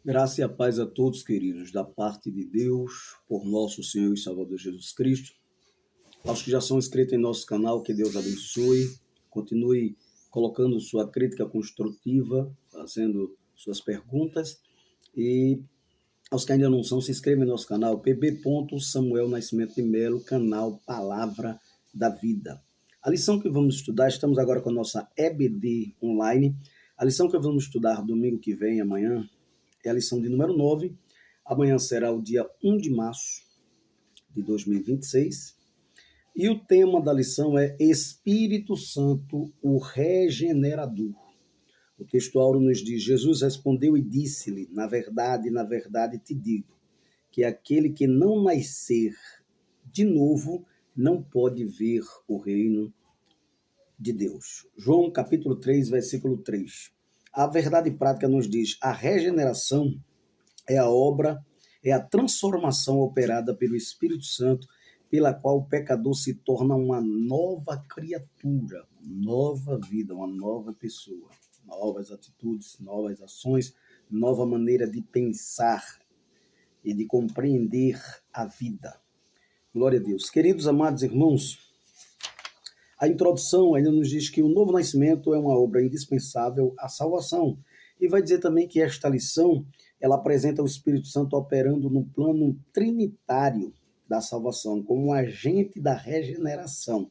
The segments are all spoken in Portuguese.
Graça e a paz a todos, queridos, da parte de Deus, por nosso Senhor e Salvador Jesus Cristo. Aos que já são inscritos em nosso canal, que Deus abençoe. Continue colocando sua crítica construtiva, fazendo suas perguntas. E aos que ainda não são, se inscrevam em nosso canal, pb. Samuel Nascimento de Melo, canal Palavra da Vida. A lição que vamos estudar, estamos agora com a nossa EBD online. A lição que vamos estudar domingo que vem, amanhã, é a lição de número 9. Amanhã será o dia 1 de março de 2026. E o tema da lição é Espírito Santo, o Regenerador. O texto áureo nos diz: Jesus respondeu e disse-lhe: na verdade te digo, que aquele que não nascer de novo não pode ver o reino de Deus. João capítulo 3, versículo 3. A verdade prática nos diz: a regeneração é a obra, é a transformação operada pelo Espírito Santo, pela qual o pecador se torna uma nova criatura, nova vida, uma nova pessoa, novas atitudes, novas ações, nova maneira de pensar e de compreender a vida. Glória a Deus. Queridos amados irmãos, a introdução ainda nos diz que o novo nascimento é uma obra indispensável à salvação. E vai dizer também que esta lição, ela apresenta o Espírito Santo operando no plano trinitário da salvação, como um agente da regeneração,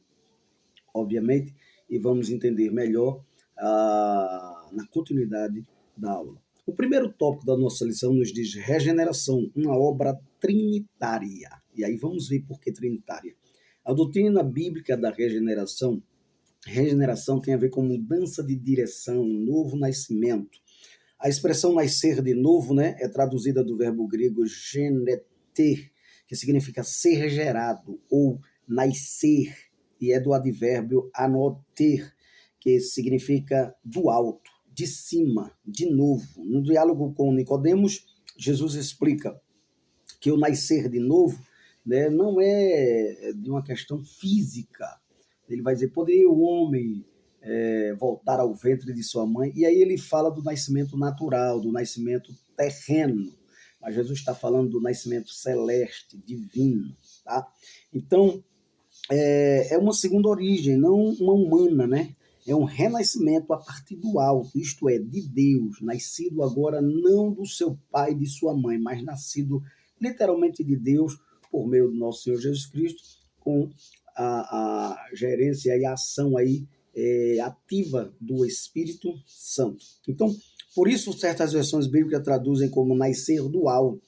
obviamente, e vamos entender melhor na continuidade da aula. O primeiro tópico da nossa lição nos diz regeneração, uma obra trinitária. E aí vamos ver por que trinitária. A doutrina bíblica da regeneração tem a ver com mudança de direção, um novo nascimento. A expressão nascer de novo, é traduzida do verbo grego geneter, que significa ser gerado ou nascer, e é do advérbio anoter, que significa do alto, de cima, de novo. No diálogo com Nicodemos, Jesus explica que o nascer de novo, não é de uma questão física. Ele vai dizer, poderia o homem voltar ao ventre de sua mãe? E aí ele fala do nascimento natural, do nascimento terreno. Mas Jesus está falando do nascimento celeste, divino. Tá? Então, é uma segunda origem, não uma humana, É um renascimento a partir do alto, isto é, de Deus, nascido agora não do seu pai e de sua mãe, mas nascido literalmente de Deus, por meio do nosso Senhor Jesus Cristo, com a gerência e a ação aí ativa do Espírito Santo. Então, por isso certas versões bíblicas traduzem como nascer do alto.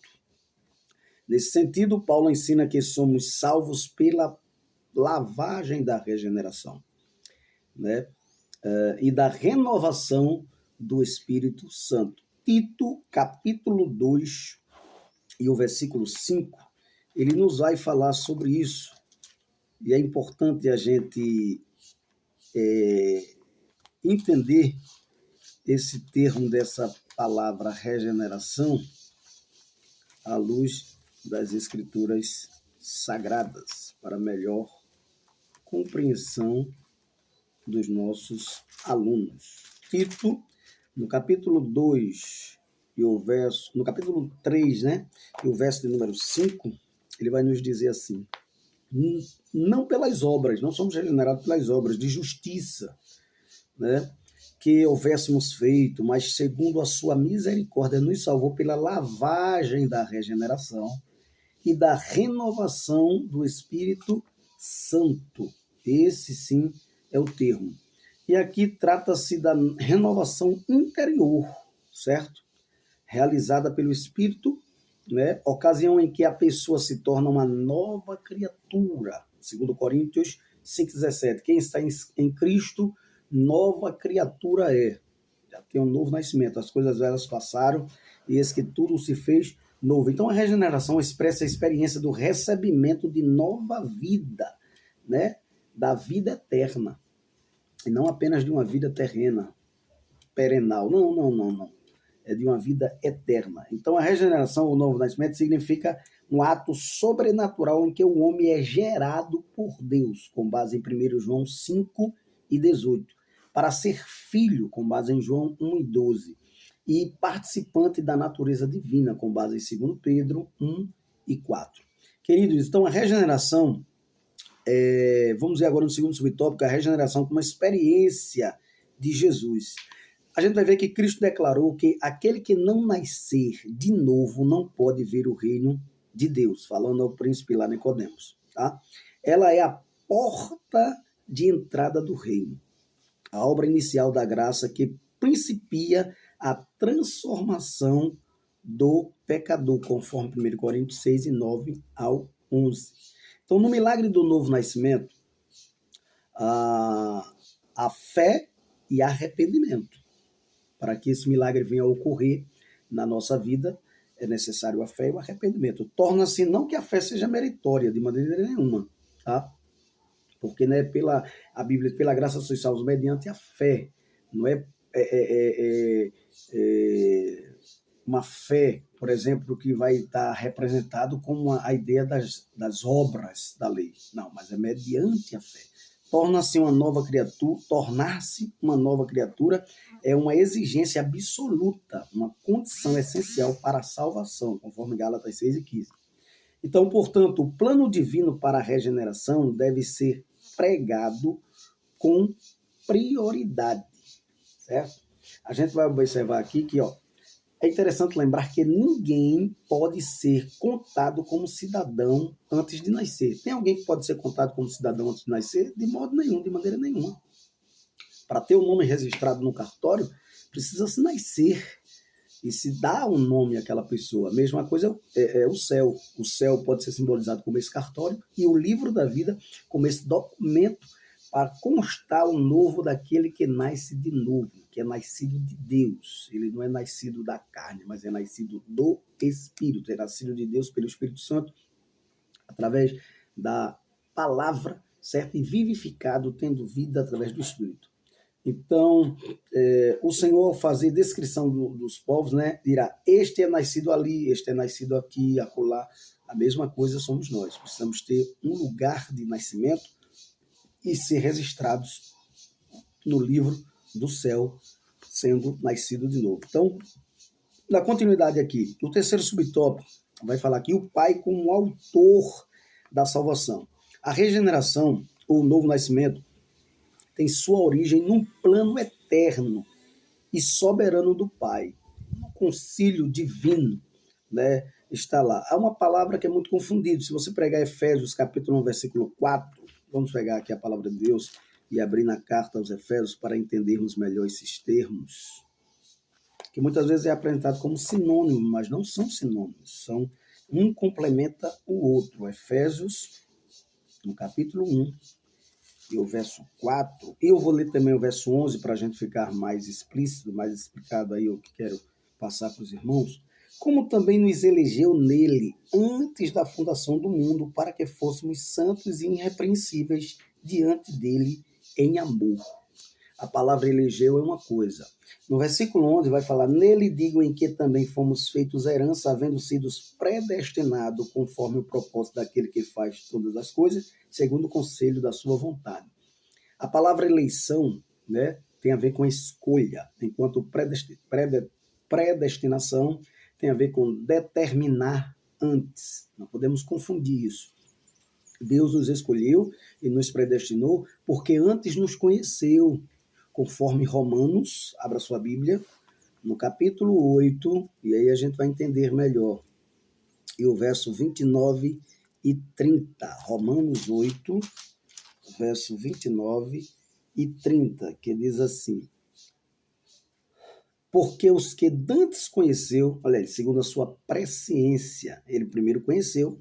Nesse sentido, Paulo ensina que somos salvos pela lavagem da regeneração, e da renovação do Espírito Santo. Tito, capítulo 2, e o versículo 5, ele nos vai falar sobre isso. E é importante a gente entender esse termo dessa palavra regeneração à luz das Escrituras Sagradas, para melhor compreensão dos nossos alunos. Tito, no capítulo 2, no capítulo 3, e o verso de número 5, ele vai nos dizer assim: não pelas obras, não somos regenerados pelas obras de justiça, que houvéssemos feito, mas segundo a sua misericórdia nos salvou pela lavagem da regeneração e da renovação do Espírito Santo. Esse sim é o termo. E aqui trata-se da renovação interior, certo? Realizada pelo Espírito, ocasião em que a pessoa se torna uma nova criatura. Segundo Coríntios 5,17. Quem está em Cristo, nova criatura é. Já tem um novo nascimento. As coisas velhas passaram e eis que tudo se fez novo. Então a regeneração expressa a experiência do recebimento de nova vida, da vida eterna. E não apenas de uma vida terrena, perenal. Não. É de uma vida eterna. Então a regeneração, o novo nascimento, significa um ato sobrenatural em que o homem é gerado por Deus, com base em 1 João 5 e 18, para ser filho, com base em João 1 e 12. e participante da natureza divina, com base em 2 Pedro 1 e 4. Queridos, então a regeneração, vamos ver agora no segundo subtópico, a regeneração como uma experiência de Jesus. A gente vai ver que Cristo declarou que aquele que não nascer de novo não pode ver o reino de Deus, falando ao príncipe lá Nicodemos. Tá? Ela é a porta de entrada do reino, a obra inicial da graça que principia a transformação do pecador, conforme 1 Coríntios 6, 9 ao 11. Então, no milagre do novo nascimento, a fé e arrependimento. Para que esse milagre venha a ocorrer na nossa vida, é necessário a fé e o arrependimento. Torna-se não que a fé seja meritória, de maneira nenhuma, tá? Porque, né, a Bíblia, pela graça sois salvos mediante a fé. Não é uma fé, por exemplo, que vai estar representado como a ideia das obras da lei. Não, mas é mediante a fé. Tornar-se uma nova criatura é uma exigência absoluta, uma condição essencial para a salvação, conforme Gálatas 6 e 15. Então, portanto, o plano divino para a regeneração deve ser pregado com prioridade, certo? A gente vai observar aqui que, é interessante lembrar que ninguém pode ser contado como cidadão antes de nascer. Tem alguém que pode ser contado como cidadão antes de nascer? De modo nenhum, de maneira nenhuma. Para ter o nome registrado no cartório, precisa-se nascer e se dá um nome àquela pessoa. A mesma coisa é o céu. O céu pode ser simbolizado como esse cartório e o livro da vida como esse documento para constar o novo daquele que nasce de novo, que é nascido de Deus. Ele não é nascido da carne, mas é nascido do Espírito. É nascido de Deus pelo Espírito Santo, através da palavra, certo? E vivificado, tendo vida através do Espírito. Então, o Senhor, ao fazer descrição dos povos, né, dirá, este é nascido ali, este é nascido aqui, acolá. A mesma coisa somos nós. Precisamos ter um lugar de nascimento e ser registrados no livro do céu, sendo nascido de novo. Então, na continuidade aqui, o terceiro subtópico vai falar aqui o Pai como autor da salvação. A regeneração, ou o novo nascimento, tem sua origem num plano eterno e soberano do Pai. Um concílio divino, né, está lá. Há uma palavra que é muito confundida. Se você pregar Efésios, capítulo 1, versículo 4, vamos pegar aqui a palavra de Deus e abrir na carta aos Efésios para entendermos melhor esses termos, que muitas vezes é apresentado como sinônimo, mas não são sinônimos. Um complementa o outro. Efésios, no capítulo 1, e o verso 4, eu vou ler também o verso 11 para a gente ficar mais explícito, mais explicado aí o que quero passar para os irmãos. Como também nos elegeu nele antes da fundação do mundo para que fôssemos santos e irrepreensíveis diante dele em amor. A palavra elegeu é uma coisa. No versículo 11 vai falar, nele digo em que também fomos feitos herança, havendo sido predestinados conforme o propósito daquele que faz todas as coisas, segundo o conselho da sua vontade. A palavra eleição, né, tem a ver com escolha, enquanto predestinação tem a ver com determinar antes. Não podemos confundir isso. Deus nos escolheu e nos predestinou porque antes nos conheceu, conforme Romanos, abra sua Bíblia, no capítulo 8, e aí a gente vai entender melhor. E o verso 29 e 30. Romanos 8, verso 29 e 30, que diz assim, porque os que dantes conheceu, olha, segundo a sua presciência, ele primeiro conheceu,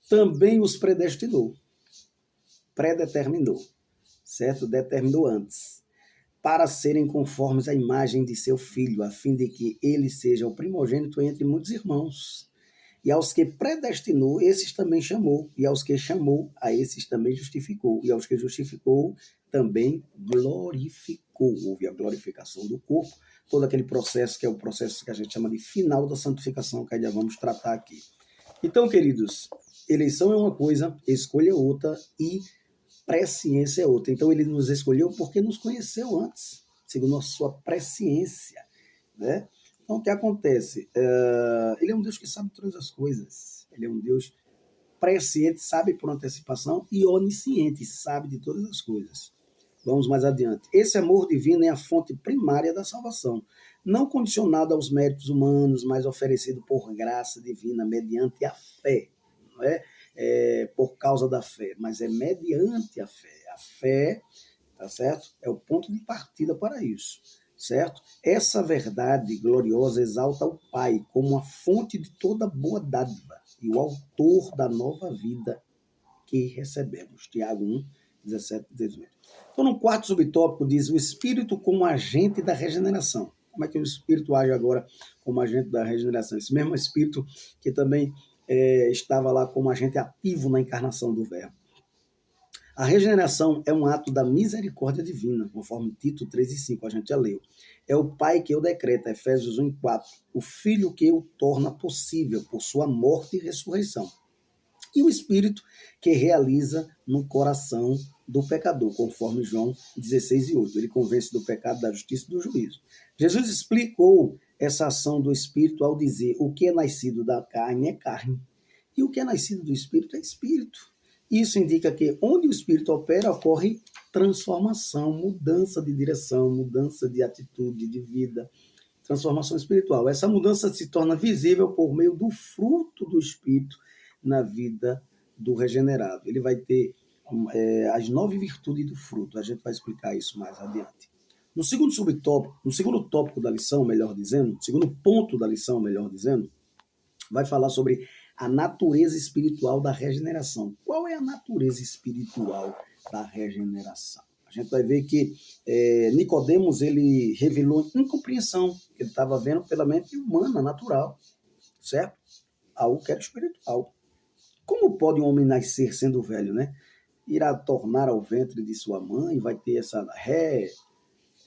também os predestinou, predeterminou, certo? Determinou antes, para serem conformes à imagem de seu filho, a fim de que ele seja o primogênito entre muitos irmãos. E aos que predestinou, esses também chamou, e aos que chamou, a esses também justificou, e aos que justificou, também glorificou. Houve a glorificação do corpo, todo aquele processo que é o processo que a gente chama de final da santificação, que ainda vamos tratar aqui. Então, queridos, eleição é uma coisa, escolha é outra e presciência é outra. Então, ele nos escolheu porque nos conheceu antes, segundo a sua presciência. né? Então, o que acontece? Ele é um Deus que sabe todas as coisas. Ele é um Deus presciente, sabe por antecipação, e onisciente, sabe de todas as coisas. Vamos mais adiante. Esse amor divino é a fonte primária da salvação, não condicionada aos méritos humanos, mas oferecido por graça divina, mediante a fé. Não é por causa da fé, mas é mediante a fé. A fé, tá certo? É o ponto de partida para isso, certo? Essa verdade gloriosa exalta o Pai como a fonte de toda boa dádiva e o autor da nova vida que recebemos. Tiago 1, 17 e 18. Então, no quarto subtópico, diz o Espírito como agente da regeneração. Como é que o Espírito age agora como agente da regeneração? Esse mesmo Espírito que também estava lá como agente ativo na encarnação do Verbo. A regeneração é um ato da misericórdia divina, conforme Tito 3 e 5, a gente já leu. É o Pai que o decreta, Efésios 1 e 4. O Filho que o torna possível por sua morte e ressurreição. E o Espírito que realiza no coração do pecador, conforme João 16 e 8. Ele convence do pecado, da justiça e do juízo. Jesus explicou essa ação do Espírito ao dizer: o que é nascido da carne é carne, e o que é nascido do Espírito é Espírito. Isso indica que onde o Espírito opera, ocorre transformação, mudança de direção, mudança de atitude, de vida, transformação espiritual. Essa mudança se torna visível por meio do fruto do Espírito na vida do regenerado. Ele vai ter as 9 virtudes do fruto. A gente vai explicar isso mais adiante. No segundo subtópico, no segundo tópico da lição, melhor dizendo, no segundo ponto da lição, melhor dizendo, vai falar sobre a natureza espiritual da regeneração. Qual é a natureza espiritual da regeneração? A gente vai ver que Nicodemos, ele revelou incompreensão. Ele estava vendo pela mente humana, natural, certo? Algo que era espiritual. Como pode um homem nascer sendo velho, né? Irá tornar ao ventre de sua mãe, vai ter essa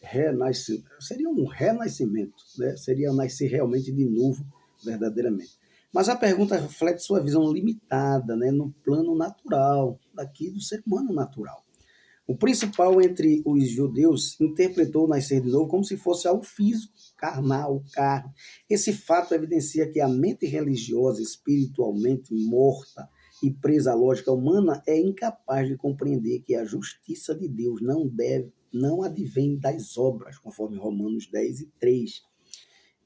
renascimento. Seria um renascimento, né? Seria nascer realmente de novo, verdadeiramente. Mas a pergunta reflete sua visão limitada, né, no plano natural, daqui do ser humano natural. O principal entre os judeus interpretou o nascer de novo como se fosse algo físico, carnal, carne. Esse fato evidencia que a mente religiosa, espiritualmente morta e presa à lógica humana, é incapaz de compreender que a justiça de Deus não advém das obras, conforme Romanos 10 e 3.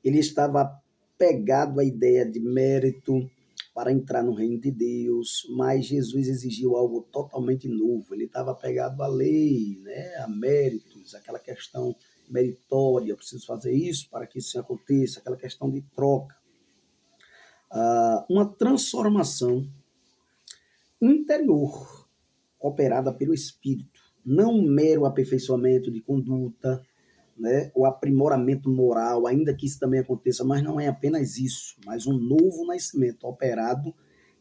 Ele estava pegado à ideia de mérito para entrar no reino de Deus, mas Jesus exigiu algo totalmente novo. Ele estava pegado à lei, né, a méritos, aquela questão meritória, eu preciso fazer isso para que isso aconteça, aquela questão de troca. Uma transformação interior operada pelo Espírito, não um mero aperfeiçoamento de conduta, né, o aprimoramento moral, ainda que isso também aconteça, mas não é apenas isso, mas um novo nascimento operado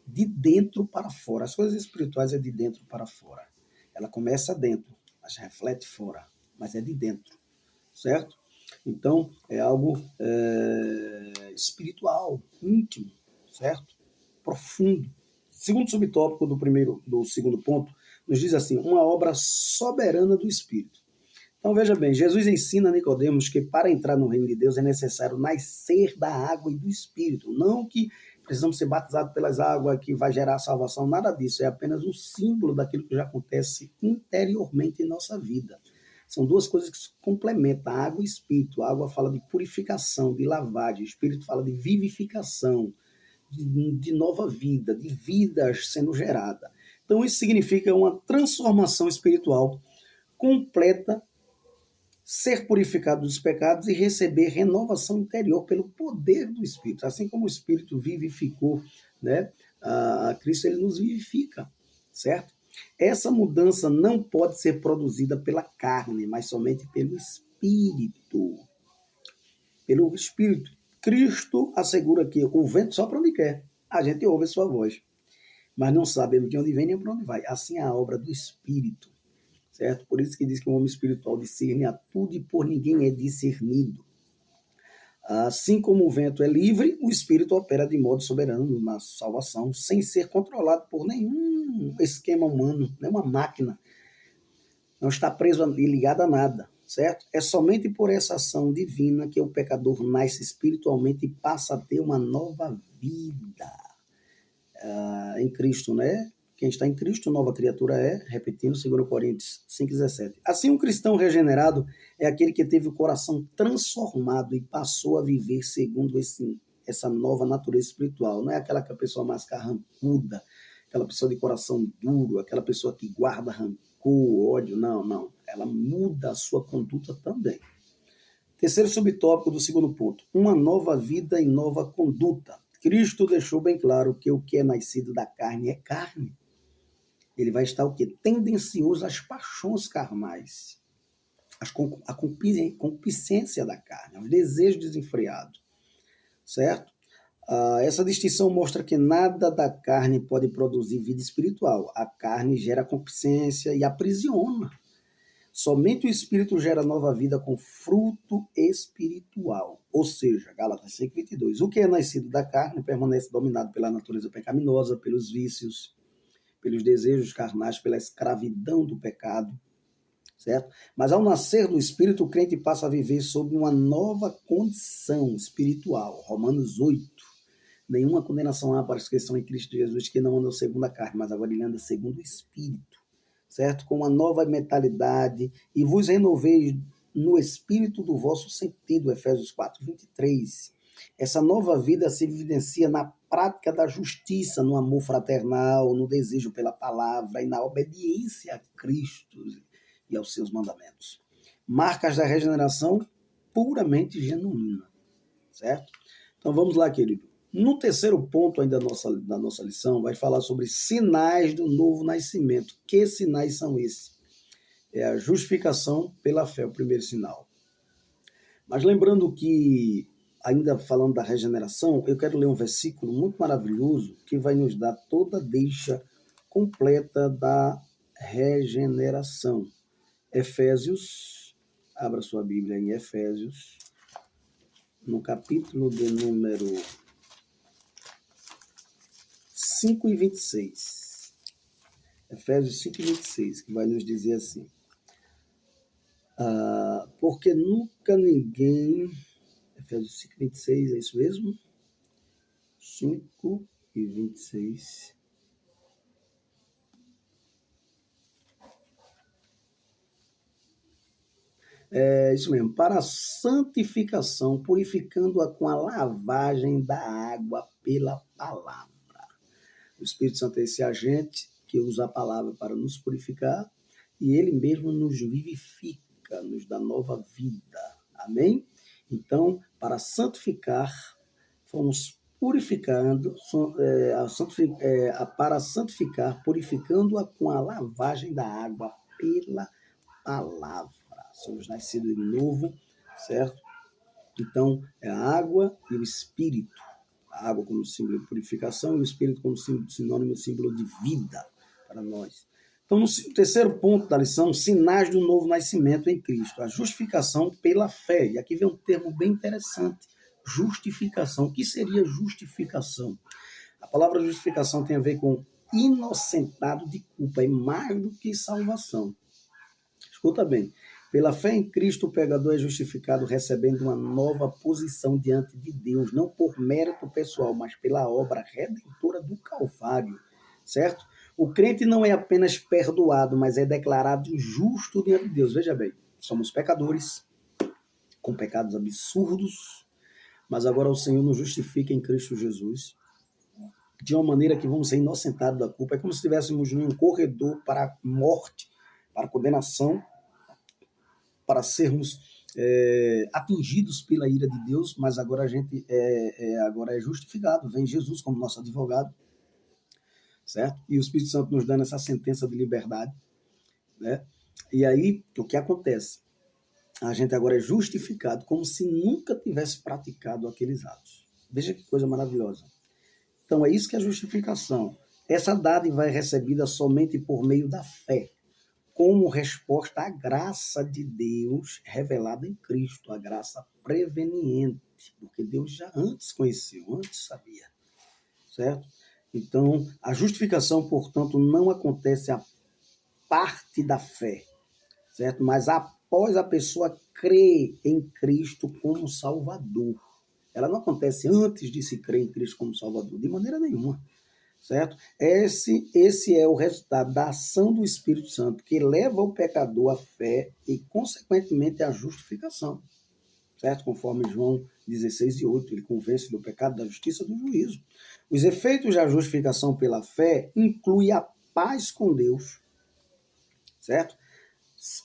de dentro para fora. As coisas espirituais é de dentro para fora. Ela começa dentro, mas reflete fora, mas é de dentro, certo? Então, é algo espiritual, íntimo, certo? Profundo. Segundo subtópico do segundo ponto, nos diz assim, uma obra soberana do Espírito. Então, veja bem, Jesus ensina a Nicodemos que para entrar no reino de Deus é necessário nascer da água e do Espírito. Não que precisamos ser batizados pelas águas que vai gerar salvação, nada disso. É apenas um símbolo daquilo que já acontece interiormente em nossa vida. São duas coisas que se complementam, água e Espírito. A água fala de purificação, de lavagem. O Espírito fala de vivificação, de nova vida, de vidas sendo gerada. Então, isso significa uma transformação espiritual completa, ser purificado dos pecados e receber renovação interior pelo poder do Espírito. Assim como o Espírito vivificou, né, a Cristo, ele nos vivifica, certo? Essa mudança não pode ser produzida pela carne, mas somente pelo Espírito. Pelo Espírito. Cristo assegura que o vento sopra onde quer. A gente ouve a sua voz, mas não sabemos de onde vem nem para onde vai. Assim é a obra do Espírito. Certo? Por isso que diz que um homem espiritual discerne a tudo e por ninguém é discernido. Assim como o vento é livre, o Espírito opera de modo soberano na salvação, sem ser controlado por nenhum esquema humano, nenhuma máquina. Não está preso e ligado a nada. certo? É somente por essa ação divina que o pecador nasce espiritualmente e passa a ter uma nova vida em Cristo, né? Quem está em Cristo, nova criatura é, repetindo, 2 Coríntios 5,17. Assim, um cristão regenerado é aquele que teve o coração transformado e passou a viver segundo essa nova natureza espiritual. Não é aquela que a pessoa mais carrancuda, aquela pessoa de coração duro, aquela pessoa que guarda rancor, ódio. Não, não. Ela muda a sua conduta também. Terceiro subtópico do segundo ponto. Uma nova vida e nova conduta. Cristo deixou bem claro que o que é nascido da carne é carne. Ele vai estar o quê? Tendencioso às paixões carnais, à concupiscência da carne, aos desejos desenfreados, certo? Essa distinção mostra que nada da carne pode produzir vida espiritual. A carne gera concupiscência e aprisiona. Somente o Espírito gera nova vida com fruto espiritual. Ou seja, Gálatas 5,22. O que é nascido da carne permanece dominado pela natureza pecaminosa, pelos vícios, pelos desejos carnais, pela escravidão do pecado, certo? Mas ao nascer do Espírito, o crente passa a viver sob uma nova condição espiritual. Romanos 8. Nenhuma condenação há para os que estão em Cristo Jesus, que não andam segundo a carne, mas agora ele anda segundo o Espírito, certo? Com uma nova mentalidade, e vos renoveis no Espírito do vosso sentido, Efésios 4,23. Essa nova vida se evidencia na prática da justiça, no amor fraternal, no desejo pela palavra e na obediência a Cristo e aos seus mandamentos. Marcas da regeneração puramente genuína, certo? Então vamos lá, querido. No terceiro ponto ainda da nossa lição, vai falar sobre sinais do novo nascimento. Que sinais são esses? É a justificação pela fé, o primeiro sinal. Mas lembrando que, ainda falando da regeneração, eu quero ler um versículo muito maravilhoso que vai nos dar toda a deixa completa da regeneração. Efésios, abra sua Bíblia em Efésios, no capítulo de número 5:26. Efésios 5:26, que vai nos dizer assim: porque nunca ninguém... Efésios 5:26, é isso mesmo? 5:26. É isso mesmo, para a santificação, purificando-a com a lavagem da água pela palavra. O Espírito Santo é esse agente que usa a palavra para nos purificar e ele mesmo nos vivifica, nos dá nova vida. Amém? Então, para santificar, fomos purificando, para santificar, purificando-a com a lavagem da água pela palavra. Somos nascidos de novo, certo? Então, é a água e o Espírito. A água como símbolo de purificação e o Espírito como sinônimo, símbolo de vida para nós. Então, no terceiro ponto da lição, sinais do novo nascimento em Cristo. A justificação pela fé. E aqui vem um termo bem interessante. Justificação. O que seria justificação? A palavra justificação tem a ver com inocentado de culpa. É mais do que salvação. Escuta bem. Pela fé em Cristo, o pecador é justificado recebendo uma nova posição diante de Deus, não por mérito pessoal, mas pela obra redentora do Calvário, certo? O crente não é apenas perdoado, mas é declarado justo diante de Deus. Veja bem, somos pecadores, com pecados absurdos, mas agora o Senhor nos justifica em Cristo Jesus, de uma maneira que vamos ser inocentados da culpa. É como se estivéssemos num corredor para a morte, para a condenação, para sermos atingidos pela ira de Deus, mas agora a gente agora é justificado, vem Jesus como nosso advogado, certo? E o Espírito Santo nos dando essa sentença de liberdade, né? E aí, o que acontece? A gente agora é justificado como se nunca tivesse praticado aqueles atos. Veja que coisa maravilhosa. Então, é isso que é justificação. Essa dádiva é recebida somente por meio da fé, como resposta à graça de Deus revelada em Cristo, a graça preveniente, porque Deus já antes conheceu, antes sabia, certo? Então, a justificação, portanto, não acontece a parte da fé, certo? Mas após após a pessoa crer em Cristo como Salvador. Ela não acontece antes de se crer em Cristo como Salvador, de maneira nenhuma, certo? Esse é o resultado da ação do Espírito Santo, que leva o pecador à fé e, consequentemente, à justificação, certo? Conforme João 16:8, ele convence do pecado, da justiça e do juízo. Os efeitos da justificação pela fé incluem a paz com Deus, certo?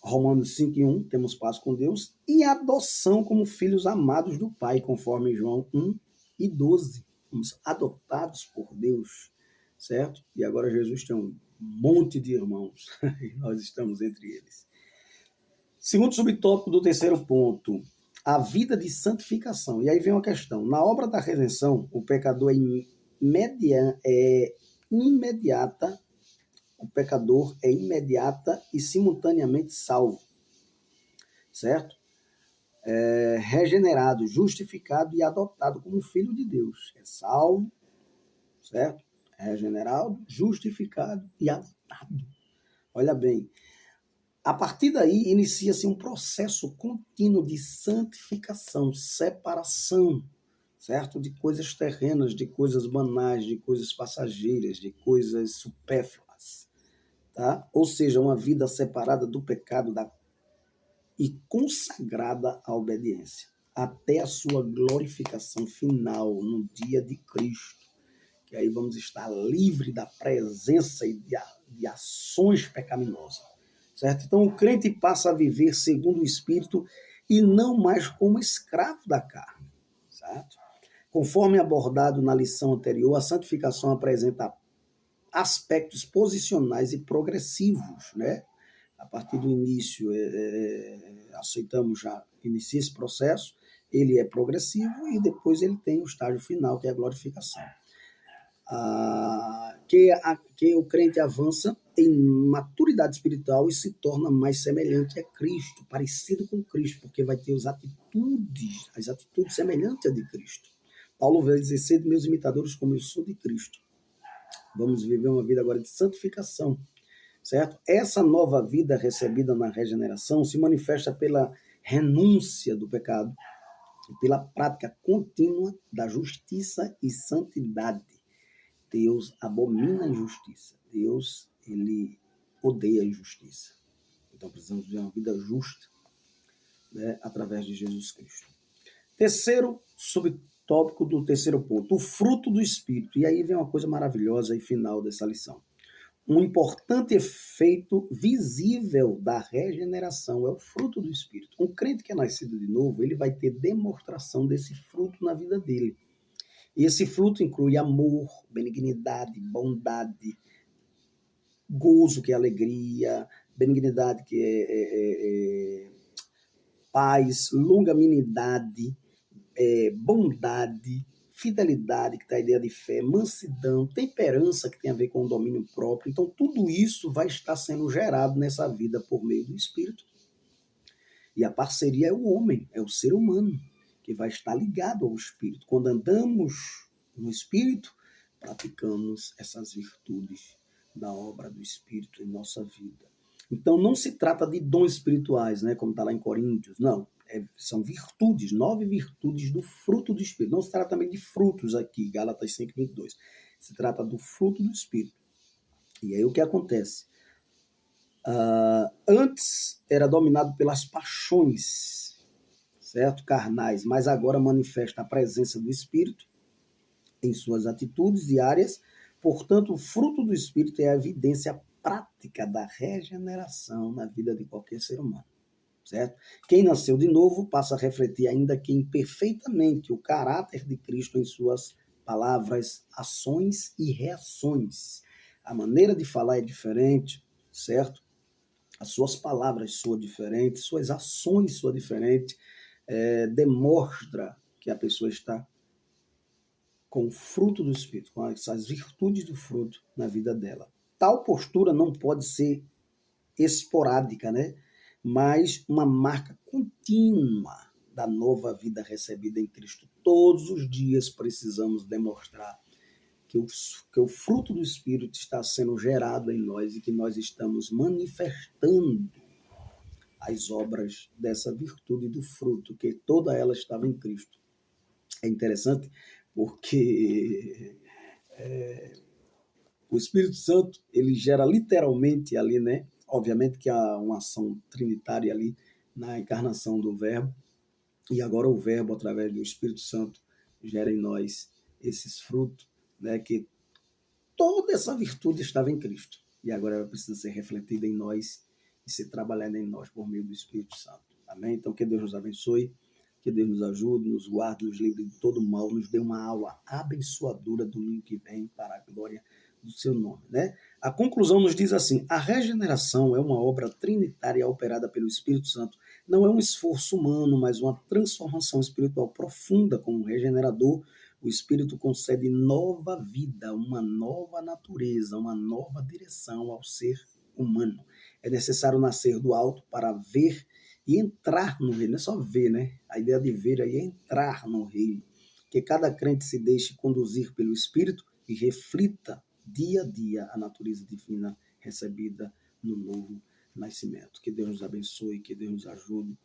Romanos 5:1, temos paz com Deus, e adoção como filhos amados do Pai, conforme João 1:12. Fomos adotados por Deus, certo? E agora Jesus tem um monte de irmãos, e nós estamos entre eles. Segundo subtópico do terceiro ponto, a vida de santificação. E aí vem uma questão. Na obra da redenção, o pecador imediata, o pecador é imediata e simultaneamente salvo, certo? Regenerado, justificado e adotado como filho de Deus. É salvo, certo? Regenerado, justificado e adotado. Olha bem, a partir daí inicia-se um processo contínuo de santificação, separação, certo? De coisas terrenas, de coisas banais, de coisas passageiras, de coisas supérfluas, tá? Ou seja, uma vida separada do pecado e consagrada à obediência, até a sua glorificação final no dia de Cristo, que aí vamos estar livre da presença e de ações pecaminosas, certo? Então o crente passa a viver segundo o Espírito e não mais como escravo da carne, certo? Conforme abordado na lição anterior, a santificação apresenta aspectos posicionais e progressivos, né? A partir do início, aceitamos já, inicia esse processo, ele é progressivo e depois ele tem o estágio final, que é a glorificação. Que o crente avança em maturidade espiritual e se torna mais semelhante a Cristo, parecido com Cristo, porque vai ter as atitudes semelhantes a de Cristo. Paulo vai dizer: sede meus imitadores como eu sou de Cristo. Vamos viver uma vida agora de santificação, certo? Essa nova vida recebida na regeneração se manifesta pela renúncia do pecado e pela prática contínua da justiça e santidade. Deus abomina a injustiça. Deus, ele odeia a injustiça. Então precisamos viver uma vida justa, né, através de Jesus Cristo. Terceiro subtópico do terceiro ponto, o fruto do Espírito. E aí vem uma coisa maravilhosa e final dessa lição. Um importante efeito visível da regeneração é o fruto do Espírito. Um crente que é nascido de novo, ele vai ter demonstração desse fruto na vida dele. E esse fruto inclui amor, benignidade, bondade, gozo, que é alegria, benignidade, que é paz, longanimidade, bondade, fidelidade, que está a ideia de fé, mansidão, temperança, que tem a ver com o domínio próprio. Então, tudo isso vai estar sendo gerado nessa vida por meio do Espírito. E a parceria é o homem, é o ser humano, que vai estar ligado ao Espírito. Quando andamos no Espírito, praticamos essas virtudes da obra do Espírito em nossa vida. Então, não se trata de dons espirituais, né, como está lá em Coríntios, não. São virtudes, 9 virtudes do fruto do Espírito. Não se trata também de frutos aqui, Gálatas 5:22. Se trata do fruto do Espírito. E aí o que acontece? Antes era dominado pelas paixões, certo? Carnais, mas agora manifesta a presença do Espírito em suas atitudes diárias. Portanto, o fruto do Espírito é a evidência prática da regeneração na vida de qualquer ser humano, certo? Quem nasceu de novo passa a refletir, ainda que imperfeitamente, o caráter de Cristo em suas palavras, ações e reações. A maneira de falar é diferente, certo? As suas palavras soam diferentes, suas ações soam diferentes, demonstra que a pessoa está com o fruto do Espírito, com essas virtudes do fruto na vida dela. Tal postura não pode ser esporádica, né? Mas uma marca contínua da nova vida recebida em Cristo. Todos os dias precisamos demonstrar que o fruto do Espírito está sendo gerado em nós e que nós estamos manifestando as obras dessa virtude do fruto, que toda ela estava em Cristo. É interessante porque o Espírito Santo, ele gera literalmente ali, né? Obviamente que há uma ação trinitária ali na encarnação do Verbo, e agora o Verbo, através do Espírito Santo, gera em nós esses frutos, né? Que toda essa virtude estava em Cristo. E agora ela precisa ser refletida em nós e ser trabalhada em nós por meio do Espírito Santo. Amém? Então, que Deus nos abençoe, que Deus nos ajude, nos guarde, nos livre de todo mal, nos dê uma aula abençoadora domingo que vem para a glória do seu nome, né? A conclusão nos diz assim: a regeneração é uma obra trinitária operada pelo Espírito Santo. Não é um esforço humano, mas uma transformação espiritual profunda como um regenerador. O Espírito concede nova vida, uma nova natureza, uma nova direção ao ser humano. É necessário nascer do alto para ver e entrar no reino. Não é só ver, né? A ideia de ver aí é entrar no reino. Que cada crente se deixe conduzir pelo Espírito e reflita dia a dia a natureza divina recebida no novo nascimento. Que Deus nos abençoe, que Deus nos ajude,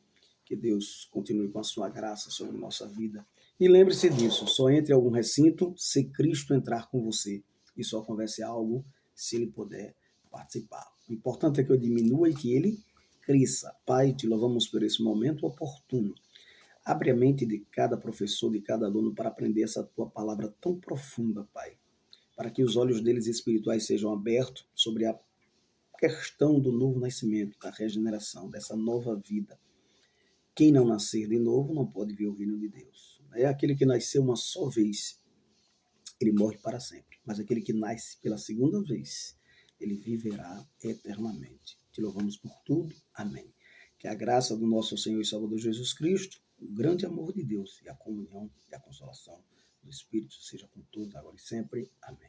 que Deus continue com a sua graça sobre nossa vida. E lembre-se disso, só entre em algum recinto se Cristo entrar com você. E só converse algo se ele puder participar. O importante é que eu diminua e que ele cresça. Pai, te louvamos por esse momento oportuno. Abre a mente de cada professor, de cada aluno para aprender essa tua palavra tão profunda, Pai. Para que os olhos deles espirituais sejam abertos sobre a questão do novo nascimento, da regeneração, dessa nova vida. Quem não nascer de novo não pode ver o reino de Deus. É aquele que nasceu uma só vez, ele morre para sempre. Mas aquele que nasce pela segunda vez, ele viverá eternamente. Te louvamos por tudo. Amém. Que a graça do nosso Senhor e Salvador Jesus Cristo, o grande amor de Deus e a comunhão e a consolação do Espírito seja com todos agora e sempre. Amém.